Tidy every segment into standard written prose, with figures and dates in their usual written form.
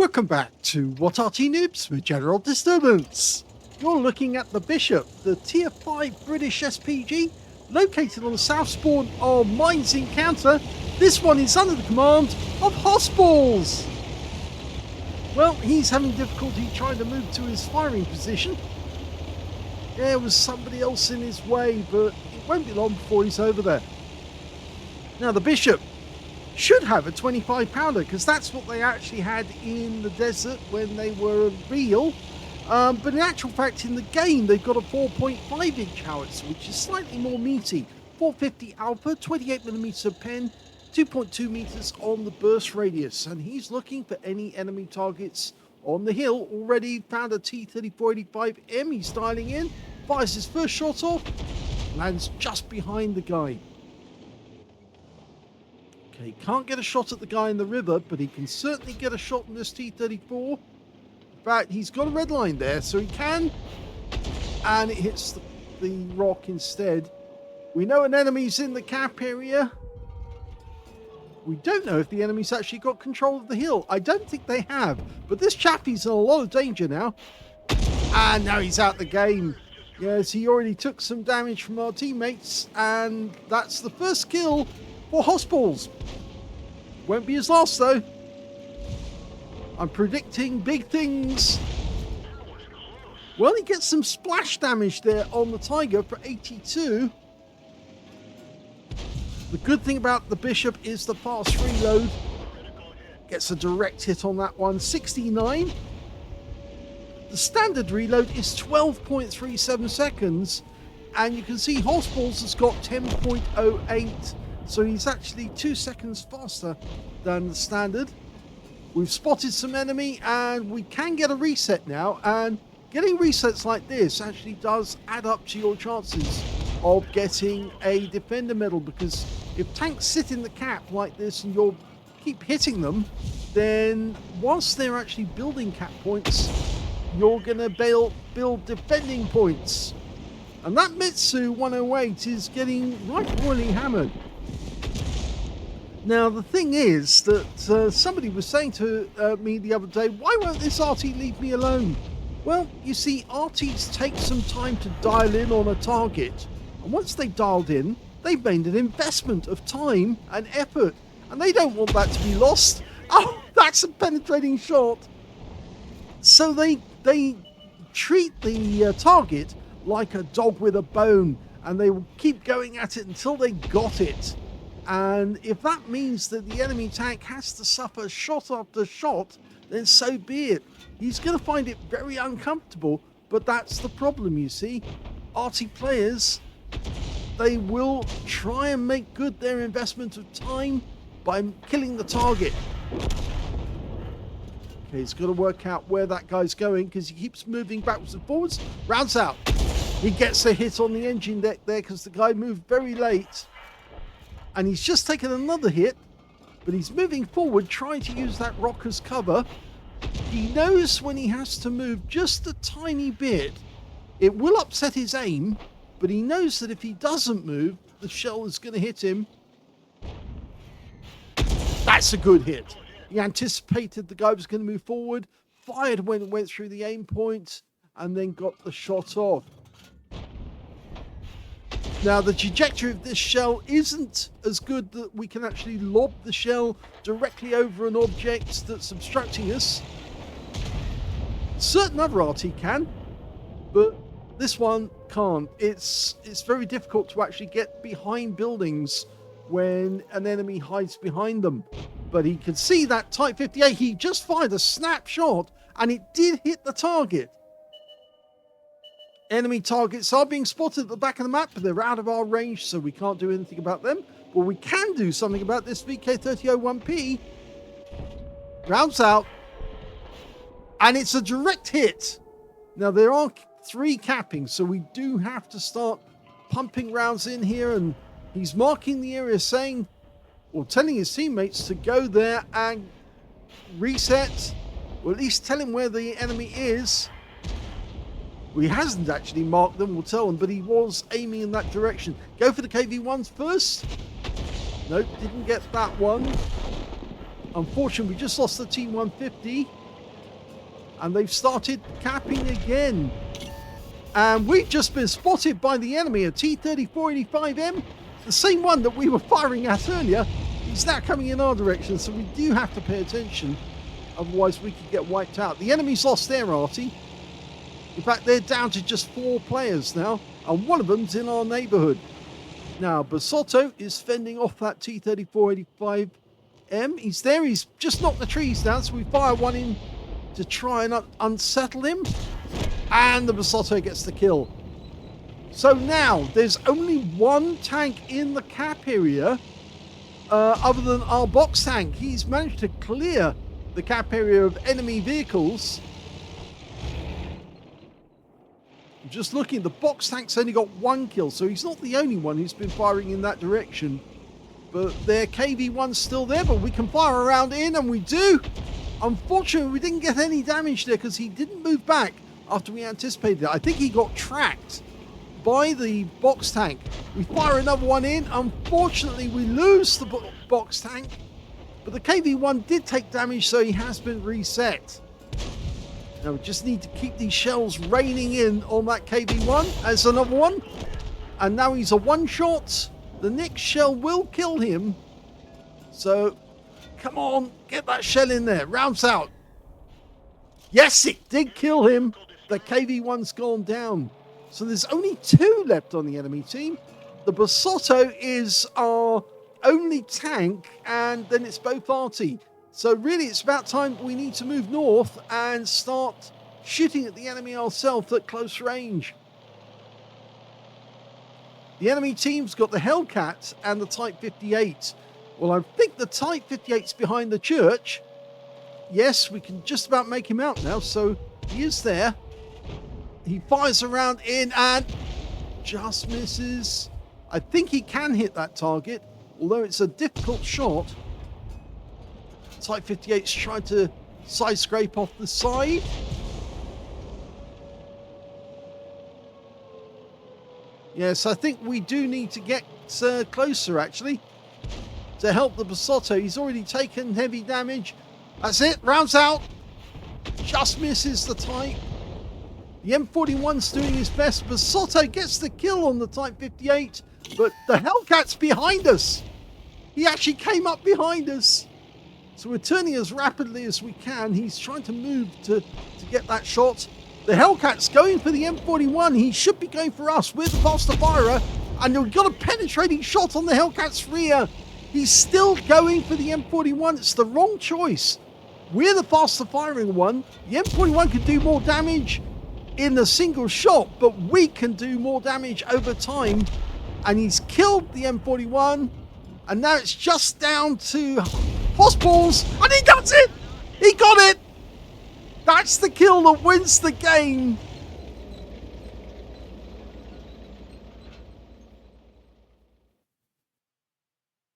Welcome back to What Arty Noobs with General Disturbance. You're looking at the Bishop, the Tier 5 British SPG, located on the south spawn of Mines Encounter. This one is under the command of hossballs. Well, he's having difficulty trying to move to his firing position. There was somebody else in his way, but it won't be long before he's over there. Now the Bishop should have a 25 pounder because that's what they actually had in the desert when they were real. But in actual fact, in the game, they've got a 4.5 inch howitzer, which is slightly more meaty. 450 alpha, 28mm pen, 2.2 meters on the burst radius. And he's looking for any enemy targets on the hill. Already found a T-3485M. He's dialing in, fires his first shot off, lands just behind the guy. Okay, can't get a shot at the guy in the river, but he can certainly get a shot on this T-34. In fact, he's got a red line there, so he can. And it hits the rock instead. We know an enemy's in the cap area. We don't know if the enemy's actually got control of the hill. I don't think they have. But this chappie's in a lot of danger now. And now he's out the game. Yes, he already took some damage from our teammates. And that's the first kill for hossballs. Won't be his last though. I'm predicting big things. Well, he gets some splash damage there on the Tiger for 82. The good thing about the Bishop is the fast reload. Gets a direct hit on that one. 69. The standard reload is 12.37 seconds. And you can see hossballs has got 10.08. So he's actually 2 seconds faster than the standard. We've spotted some enemy and we can get a reset now. And getting resets like this actually does add up to your chances of getting a defender medal, because if tanks sit in the cap like this and you'll keep hitting them, then whilst they're actually building cap points, you're going to build defending points. And that Mitsu 108 is getting right royally hammered. Now the thing is that somebody was saying to me the other day, why won't this Arty leave me alone? Well, you see, Arties take some time to dial in on a target. And once they've dialed in, they've made an investment of time and effort. And they don't want that to be lost. Oh, that's a penetrating shot. So they treat the target like a dog with a bone. And they will keep going at it until they got it. And if that means that the enemy tank has to suffer shot after shot, then so be it. He's going to find it very uncomfortable, but that's the problem, you see. Arty players, they will try and make good their investment of time by killing the target. Okay, he's got to work out where that guy's going because he keeps moving backwards and forwards. Rounds out. He gets a hit on the engine deck there because the guy moved very late. And he's just taken another hit, but he's moving forward, trying to use that rock as cover. He knows when he has to move just a tiny bit, it will upset his aim, but he knows that if he doesn't move, the shell is going to hit him. That's a good hit. He anticipated the guy was going to move forward, fired when it went through the aim point, and then got the shot off. Now, the trajectory of this shell isn't as good that we can actually lob the shell directly over an object that's obstructing us. Certain other Arty can, but this one can't. It's very difficult to actually get behind buildings when an enemy hides behind them. But he can see that Type 58. He just fired a snapshot, and it did hit the target. Enemy targets are being spotted at the back of the map, but they're out of our range, so we can't do anything about them. But we can do something about this VK3001P. Rounds out. And it's a direct hit. Now, there are 3 cappings, so we do have to start pumping rounds in here. And he's marking the area, saying, or telling his teammates to go there and reset. Or at least tell him where the enemy is. He hasn't actually marked them, we'll tell him, but he was aiming in that direction. Go for the KV-1s first. Nope, didn't get that one. Unfortunately, we just lost the T-150. and they've started capping again. And we've just been spotted by the enemy, a T-3485M, the same one that we were firing at earlier. He's now coming in our direction, so we do have to pay attention, otherwise we could get wiped out. The enemy's lost their Arty. In fact, they're down to just 4 players now, and one of them's in our neighborhood. Now, Basotto is fending off that T-3485M. He's there, he's just knocked the trees down, so we fire one in to try and unsettle him. And the Basotto gets the kill. So now, there's only one tank in the cap area, other than our box tank. He's managed to clear the cap area of enemy vehicles. I'm just looking, the box tank's only got 1 kill, so he's not the only one who's been firing in that direction. But their KV-1's still there, but we can fire around in, and we do. Unfortunately, we didn't get any damage there because he didn't move back after we anticipated it. I think he got tracked by the box tank. We fire another one in. Unfortunately, we lose the box tank, but the KV-1 did take damage, so he has been reset. Now we just need to keep these shells raining in on that KV-1. There's another one, and now he's a one-shot. The next shell will kill him, so come on, get that shell in there. Rounds out. Yes, it did kill him. The KV-1's gone down. So there's only 2 left on the enemy team. The Basotto is our only tank, and then it's both Arty. So really, it's about time we need to move north and start shooting at the enemy ourselves at close range. The enemy team's got the Hellcat and the Type 58. Well, I think the Type 58's behind the church. Yes, we can just about make him out now, so he is there. He fires around in and just misses. I think he can hit that target, although it's a difficult shot. Type 58's trying to side scrape off the side. Yes, I think we do need to get closer, actually, to help the Basotto. He's already taken heavy damage. That's it, rounds out. Just misses the Type. The M41's doing his best. Basotto gets the kill on the Type 58, but the Hellcat's behind us. He actually came up behind us. So we're turning as rapidly as we can. He's trying to move to get that shot. The Hellcat's going for the M41. He should be going for us. We're the faster firer, and we've got a penetrating shot on the Hellcat's rear. He's still going for the M41. It's the wrong choice. We're the faster firing one. The M41 can do more damage in a single shot, but we can do more damage over time. And he's killed the M41. And now it's just down to hossballs. And he got it! He got it! That's the kill that wins the game.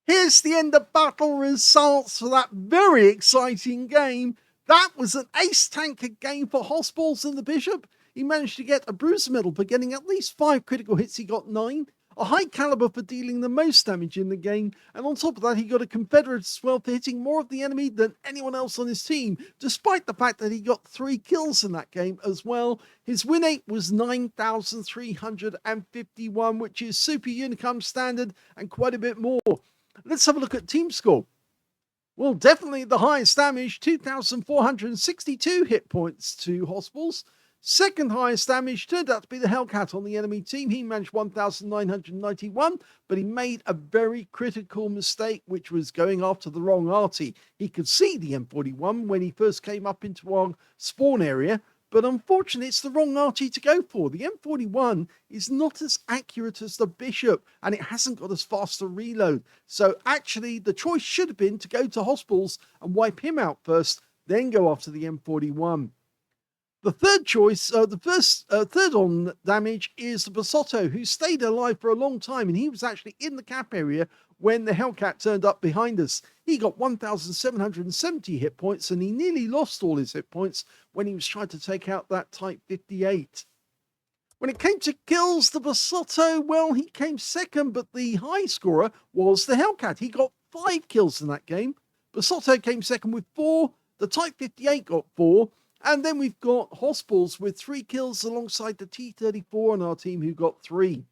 Here's the end of battle results for that very exciting game. That was an ace tanker game for hossballs and the Bishop. He managed to get a bruiser medal for getting at least 5 critical hits. He got 9. A high caliber for dealing the most damage in the game. And on top of that, he got a Confederate as well for hitting more of the enemy than anyone else on his team, despite the fact that he got 3 kills in that game as well. His win rate was 9,351, which is super Unicum standard and quite a bit more. Let's have a look at team score. Well, definitely the highest damage, 2,462 hit points to hossballs. Second highest damage turned out to be the Hellcat on the enemy team. He managed 1,991, but he made a very critical mistake, which was going after the wrong Arty. He could see the M41 when he first came up into our spawn area, but unfortunately it's the wrong Arty to go for. The M41 is not as accurate as the Bishop, and it hasn't got as fast a reload. So actually the choice should have been to go to hossballs and wipe him out first, then go after the M41. The third choice, third on damage is the Basotto, who stayed alive for a long time, and he was actually in the cap area when the Hellcat turned up behind us. He got 1,770 hit points, and he nearly lost all his hit points when he was trying to take out that Type 58. When it came to kills, the Basotto, well, he came second, but the high scorer was the Hellcat. He got 5 kills in that game. Basotto came second with 4. The Type 58 got 4. And then we've got hossballs with 3 kills alongside the T-34 on our team who got 3.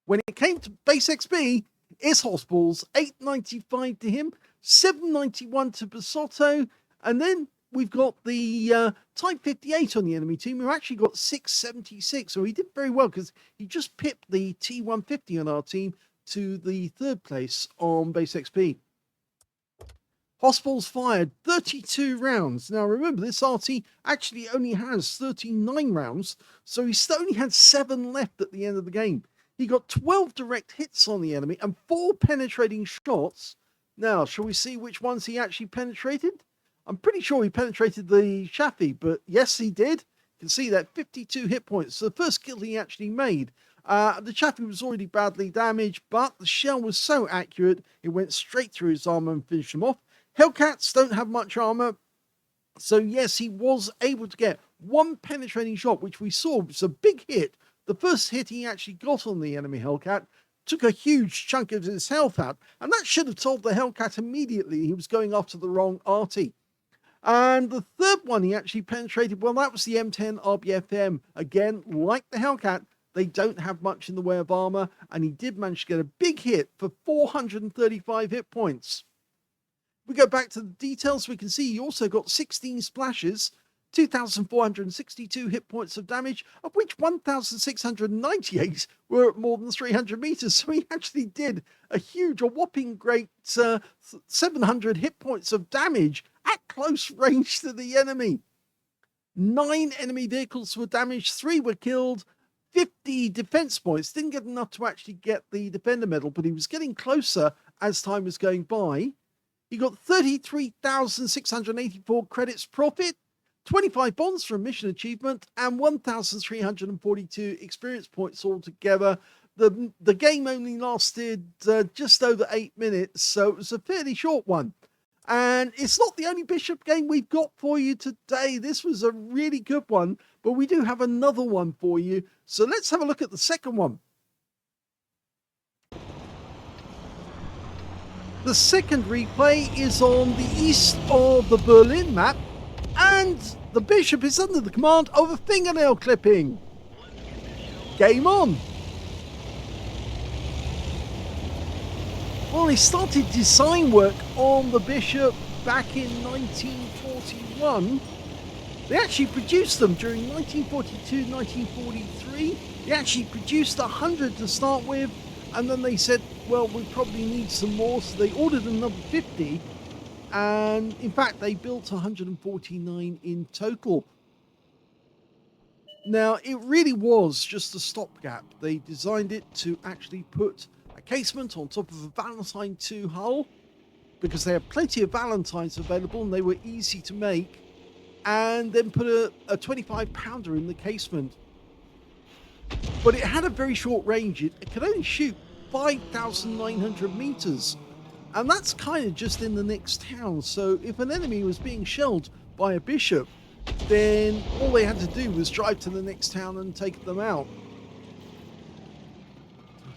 When it came to base XP, it's hossballs, 895 to him, 791 to Basotto, and then we've got the Type 58 on the enemy team who actually got 676. So he did very well because he just pipped the T150 on our team to the 3rd place on base XP. Hossballs fired 32 rounds. Now remember, this Arty actually only has 39 rounds, so he still only had 7 left at the end of the game. He got 12 direct hits on the enemy and 4 penetrating shots. Now, shall we see which ones he actually penetrated? I'm pretty sure he penetrated the Chaffee, but yes, he did. You can see that 52 hit points. So the first kill he actually made. The Chaffee was already badly damaged, but the shell was so accurate, it went straight through his armor and finished him off. Hellcats don't have much armor, so yes, he was able to get 1 penetrating shot, which we saw was a big hit. The first hit he actually got on the enemy Hellcat took a huge chunk of his health out, and that should have told the Hellcat immediately he was going after the wrong Arty. And the 3rd one he actually penetrated, well, that was the M10 RBFM. Again, like the Hellcat, they don't have much in the way of armor, and he did manage to get a big hit for 435 hit points. We go back to the details, we can see he also got 16 splashes, 2,462 hit points of damage, of which 1,698 were at more than 300 meters. So he actually did a whopping great 700 hit points of damage at close range to the enemy. 9 enemy vehicles were damaged, 3 were killed, 50 defense points. Didn't get enough to actually get the Defender medal, but he was getting closer as time was going by. He got 33,684 credits profit, 25 bonds for a mission achievement, and 1,342 experience points altogether. The game only lasted just over 8 minutes, so it was a fairly short one. And it's not the only Bishop game we've got for you today. This was a really good one, but we do have another one for you. So let's have a look at the second one. The second replay is on the east of the Berlin map, and the Bishop is under the command of a fingernail clipping. Game on! Well, he started design work on the Bishop back in 1941. They actually produced them during 1942, 1943. They actually produced 100 to start with, and then they said, well, we probably need some more, so they ordered another 50, and in fact they built 149 in total. Now, it really was just a stopgap. They designed it to actually put a casement on top of a Valentine II hull, because they have plenty of Valentines available and they were easy to make, and then put a 25 pounder in the casement. But it had a very short range. It could only shoot 5,900 meters, and that's kind of just in the next town. So if an enemy was being shelled by a Bishop, then all they had to do was drive to the next town and take them out.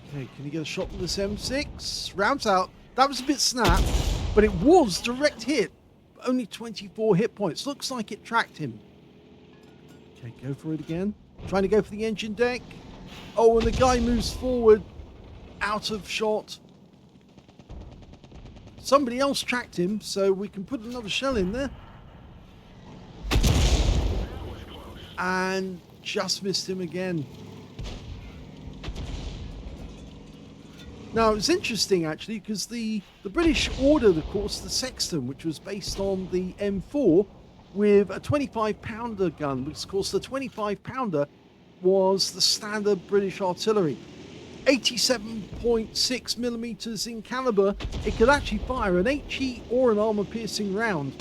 Okay, can you get a shot with this M6? Rounds out. That was a bit snap, but it was direct hit. Only 24 hit points. Looks like it tracked him. Okay, go for it again. Trying to go for the engine deck. Oh, and the guy moves forward. Out of shot. Somebody else tracked him, so we can put another shell in there. And just missed him again. Now, it's interesting actually, because the British ordered, of course, the Sexton, which was based on the M4 with a 25 pounder gun, because of course the 25 pounder was the standard British artillery. 87.6 millimeters in caliber, it could actually fire an HE or an armor-piercing round.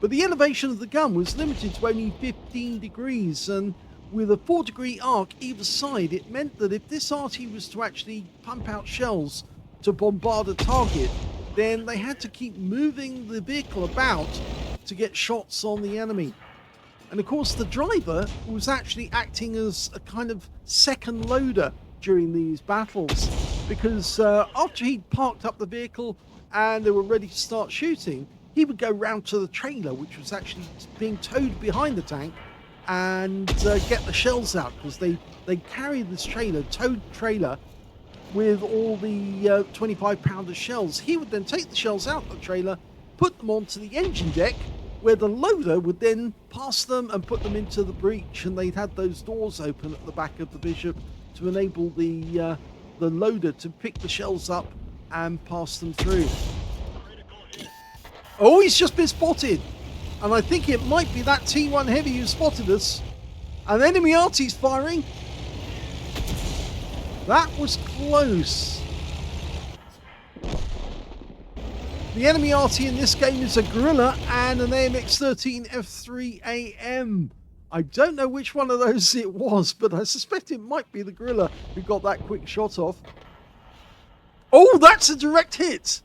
But the elevation of the gun was limited to only 15 degrees, and with a 4-degree arc either side, it meant that if this Arty was to actually pump out shells to bombard a target, then they had to keep moving the vehicle about to get shots on the enemy. And of course, the driver was actually acting as a kind of second loader during these battles, because after he'd parked up the vehicle and they were ready to start shooting, he would go round to the trailer, which was actually being towed behind the tank, and get the shells out, because they carry this trailer, towed trailer, with all the 25-pounder shells. He would then take the shells out of the trailer, put them onto the engine deck, where the loader would then pass them and put them into the breach, and they'd had those doors open at the back of the Bishop to enable the loader to pick the shells up and pass them through. Oh, he's just been spotted, and I think it might be that T1 Heavy who spotted us. And enemy Arty's firing. That was close. The enemy Arty in this game is a Gorilla and an AMX-13 F3AM. I don't know which one of those it was, but I suspect it might be the Gorilla who got that quick shot off. Oh, that's a direct hit.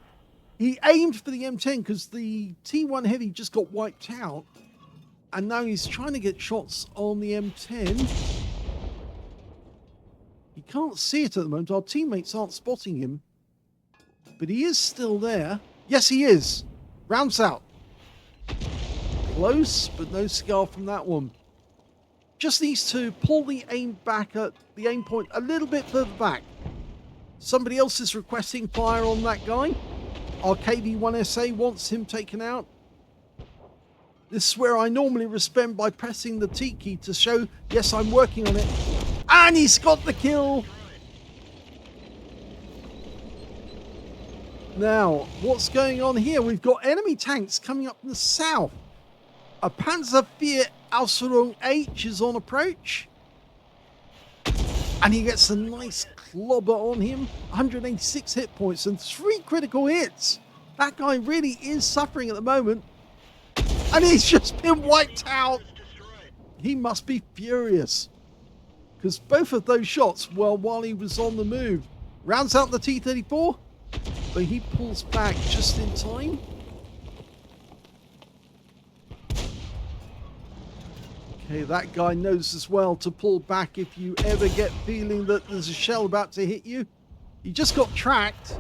He aimed for the M10 because the T1 Heavy just got wiped out. And now he's trying to get shots on the M10. He can't see it at the moment. Our teammates aren't spotting him. But he is still there. Yes, he is. Rounds out. Close, but no cigar from that one. Just needs to pull the aim back at the aim point a little bit further back. Somebody else is requesting fire on that guy. Our KV-1SA wants him taken out. This is where I normally respond by pressing the T key to show, yes, I'm working on it. And he's got the kill. Now, what's going on here? We've got enemy tanks coming up from the south. A Panzer IV Aslains H is on approach. And he gets a nice clobber on him. 186 hit points and 3 critical hits. That guy really is suffering at the moment. And he's just been wiped out. He must be furious, because both of those shots were while he was on the move. Rounds out the T-34, but he pulls back just in time. Okay, that guy knows as well to pull back if you ever get feeling that there's a shell about to hit you. He just got tracked.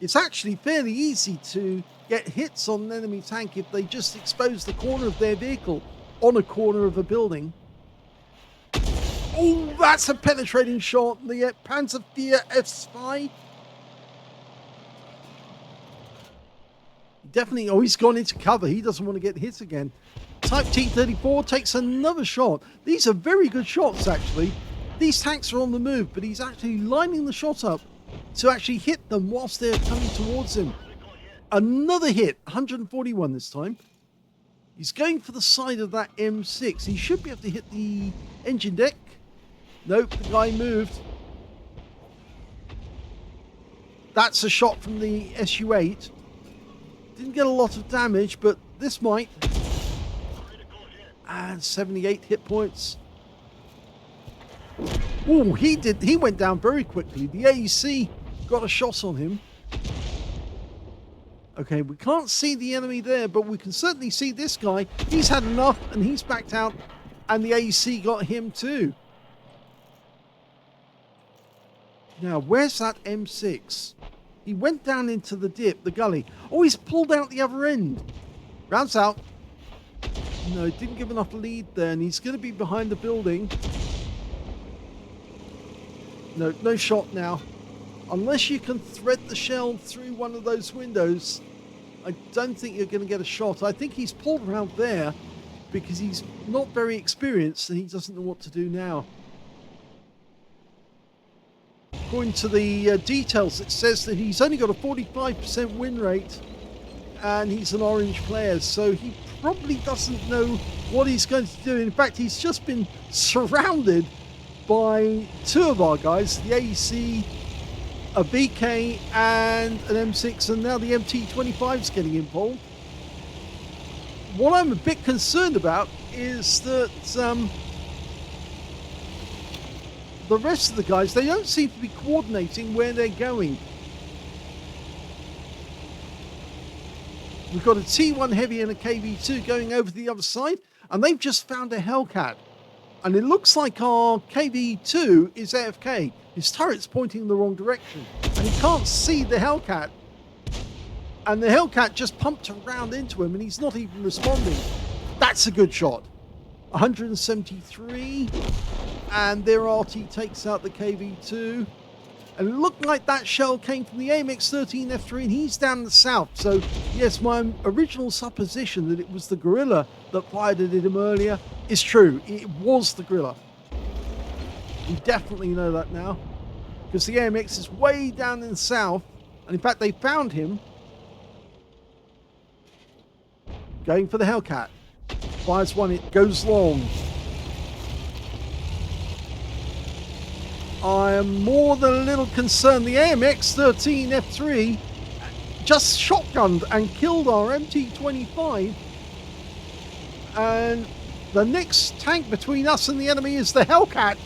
It's actually fairly easy to get hits on an enemy tank if they just expose the corner of their vehicle on a corner of a building. Oh, that's a penetrating shot. The Panzer IV F-Spy. Definitely, oh, he's gone into cover. He doesn't want to get hit again. Type T-34 takes another shot. These are very good shots, actually. These tanks are on the move, but he's actually lining the shot up to actually hit them whilst they're coming towards him. Another hit, 141 this time. He's going for the side of that M6. He should be able to hit the engine deck. Nope, the guy moved. That's a shot from the Su-8. Didn't get a lot of damage, but this might. And 78 hit points. Oh, he went down very quickly. The AEC got a shot on him. Okay, we can't see the enemy there, but we can certainly see this guy. He's had enough and he's backed out, and the AEC got him too. Now, where's that M6? He went down into the dip, the gully. Oh, he's pulled out the other end. Rounds out. No, didn't give enough lead there, and he's going to be behind the building. No, no shot now. Unless you can thread the shell through one of those windows, I don't think you're going to get a shot. I think he's pulled around there because he's not very experienced and he doesn't know what to do now. According to the details, it says that he's only got a 45% win rate and he's an orange player, so he probably doesn't know what he's going to do. In fact, he's just been surrounded by 2 of our guys, the AEC, a VK and an M6, and now the MT25 is getting involved. What I'm a bit concerned about is that the rest of the guys, they don't seem to be coordinating where they're going. We've got a T1 Heavy and a KV2 going over to the other side, and they've just found a Hellcat. And it looks like our KV2 is AFK. His turret's pointing in the wrong direction, and he can't see the Hellcat. And the Hellcat just pumped around into him and he's not even responding. That's a good shot. 173. And there Arty takes out the KV-2. And it looked like that shell came from the AMX-13 F3 and he's down in the south. So, yes, my original supposition that it was the gorilla that fired at him earlier is true. It was the gorilla. We definitely know that now. Because the AMX is way down in the south. And in fact, they found him going for the Hellcat. Fires one, it goes long. I am more than a little concerned. The AMX-13 F3 just shotgunned and killed our MT-25. And the next tank between us and the enemy is the Hellcat.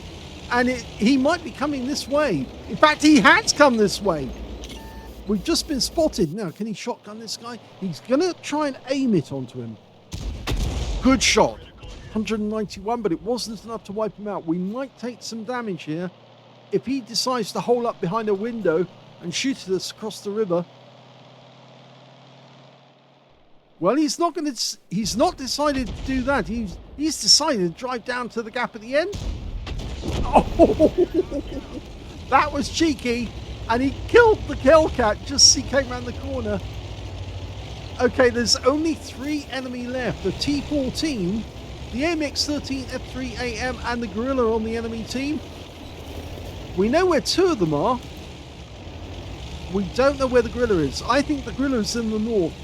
And he might be coming this way. In fact, he has come this way. We've just been spotted. Now, can he shotgun this guy? He's going to try and aim it onto him. Good shot. 191, but it wasn't enough to wipe him out. We might take some damage here. If he decides to hole up behind a window and shoot at us across the river. Well, he's not decided to do that. He's decided to drive down to the gap at the end. Oh, that was cheeky. And he killed the Hellcat just as he came around the corner. Okay, there's only 3 enemy left. The T-14, the AMX-13 F3AM, and the gorilla on the enemy team. We know where 2 of them are. We don't know where the gorilla is. I think the gorilla is in the north.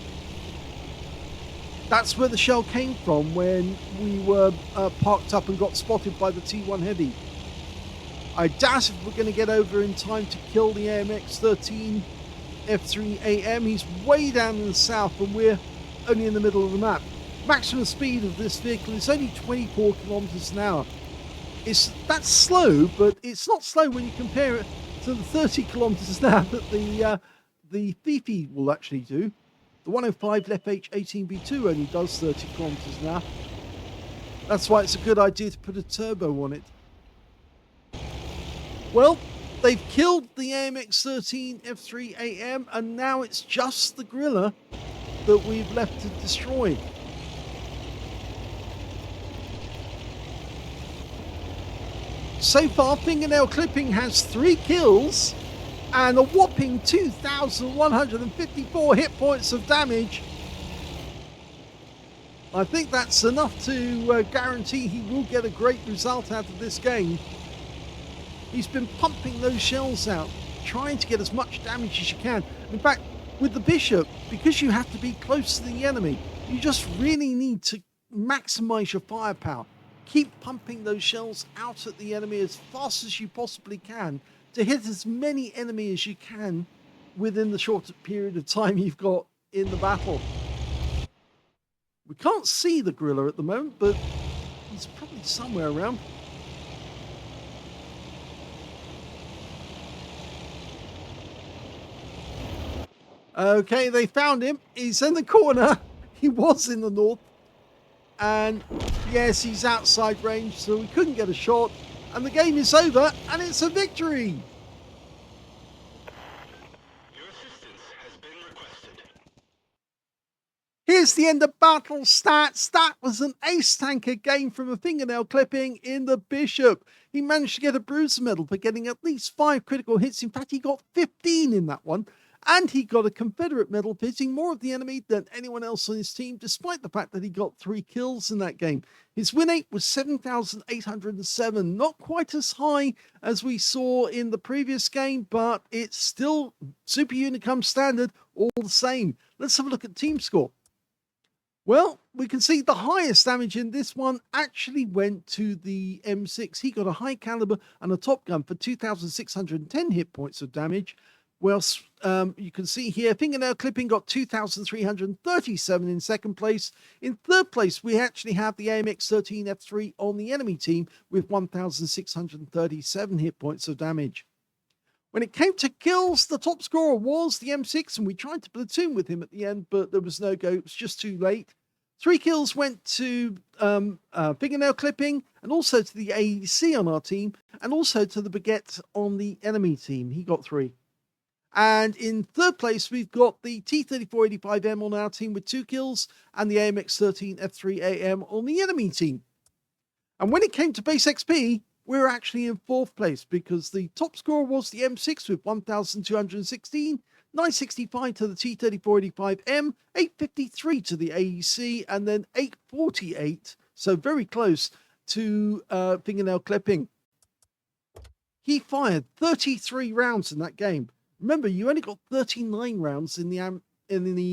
That's where the shell came from when we were parked up and got spotted by the T1 Heavy. I doubt if we're going to get over in time to kill the AMX-13 F3AM. He's way down in the south and we're only in the middle of the map. Maximum speed of this vehicle is only 24 kilometers an hour. That's slow, but it's not slow when you compare it to the 30 kilometers an hour that the Fifi will actually do. The 105 FH18B2 only does 30 kilometers an hour. That's why it's a good idea to put a turbo on it. Well, they've killed the AMX-13 F3AM and now it's just the gorilla that we've left to destroy. So far, Fingernail Clipping has 3 kills and a whopping 2,154 hit points of damage. I think that's enough to guarantee he will get a great result out of this game. He's been pumping those shells out, trying to get as much damage as you can. In fact, with the Bishop, because you have to be close to the enemy, you just really need to maximize your firepower. Keep pumping those shells out at the enemy as fast as you possibly can to hit as many enemies as you can within the short period of time you've got in the battle. We can't see the gorilla at the moment, but he's probably somewhere around. Okay, they found him. He's in the corner. He was in the north. And yes, he's outside range, so we couldn't get a shot. And the game is over, and it's a victory. Your assistance has been requested. Here's the end of battle stats. That was an ace tanker game from a Fingernail Clipping in the Bishop. He managed to get a Bruiser medal for getting at least 5 critical hits. In fact, he got 15 in that one. And he got a Confederate medal for hitting more of the enemy than anyone else on his team, despite the fact that he got 3 kills in that game. His win rate was 7,807, not quite as high as we saw in the previous game, but it's still Super Unicum standard all the same. Let's have a look at team score. Well, we can see the highest damage in this one actually went to the M6. He got a high caliber and a top gun for 2,610 hit points of damage. Whilst you can see here, Fingernail Clipping got 2,337 in second place. In third place, we actually have the AMX-13 F3 on the enemy team with 1,637 hit points of damage. When it came to kills, the top scorer was the M6, and we tried to platoon with him at the end, but there was no go. It was just too late. 3 kills went to Fingernail Clipping, and also to the AEC on our team, and also to the Baguette on the enemy team. He got 3. And in third place, we've got the T3485M on our team with 2 kills and the AMX13F3AM on the enemy team. And when it came to base XP, we were actually in fourth place because the top scorer was the M6 with 1,216, 965 to the T3485M, 853 to the AEC, and then 848, so very close to fingernail clipping. He fired 33 rounds in that game. Remember, you only got 39 rounds in the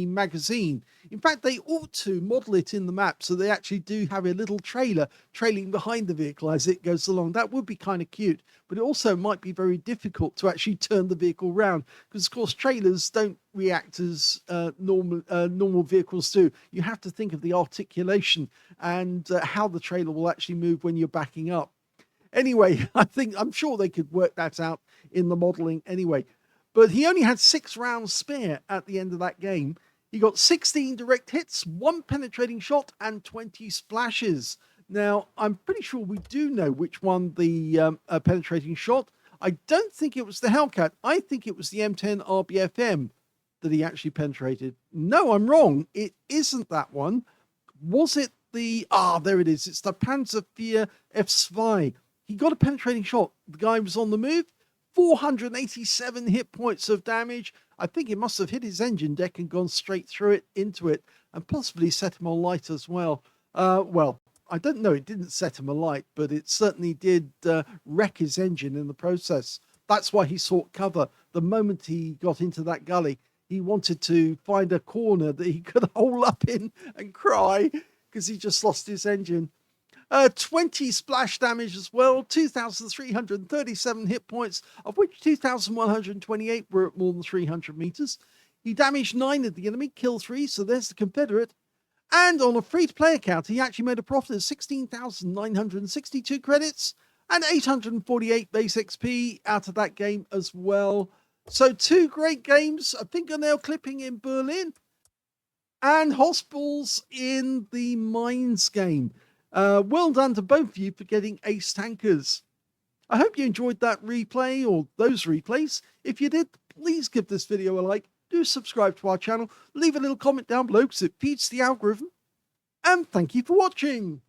magazine. In fact, they ought to model it in the map so they actually do have a little trailer trailing behind the vehicle as it goes along. That would be kind of cute, but it also might be very difficult to actually turn the vehicle around because, of course, trailers don't react as normal vehicles do. You have to think of the articulation and how the trailer will actually move when you're backing up. Anyway, I'm sure they could work that out in the modeling anyway. But he only had 6 rounds spare at the end of that game. He got 16 direct hits, 1 penetrating shot, and 20 splashes. Now, I'm pretty sure we do know which one the penetrating shot. I don't think it was the Hellcat. I think it was the M10 RBFM that he actually penetrated. No, I'm wrong. It isn't that one. Was it the... there it is. It's the Panzer IV F2. He got a penetrating shot. The guy was on the move. 487 hit points of damage. I think it must have hit his engine deck and gone straight through it, into it, and possibly set him alight as well. Well, I don't know. It didn't set him alight, but it certainly did wreck his engine in the process. That's why he sought cover. The moment he got into that gully, he wanted to find a corner that he could hole up in and cry because he just lost his engine. 20 splash damage as well, 2,337 hit points, of which 2,128 were at more than 300 meters. He damaged 9 of the enemy, killed 3, so there's the Confederate. And on a free-to-play account, he actually made a profit of 16,962 credits and 848 base XP out of that game as well. So 2 great games, a fingernail clipping in Berlin and hossballs in the mines game. Well done to both of you for getting ace tankers. I hope you enjoyed that replay or those replays. If you did, please give this video a like. Do subscribe to our channel. Leave a little comment down below because it feeds the algorithm. And thank you for watching.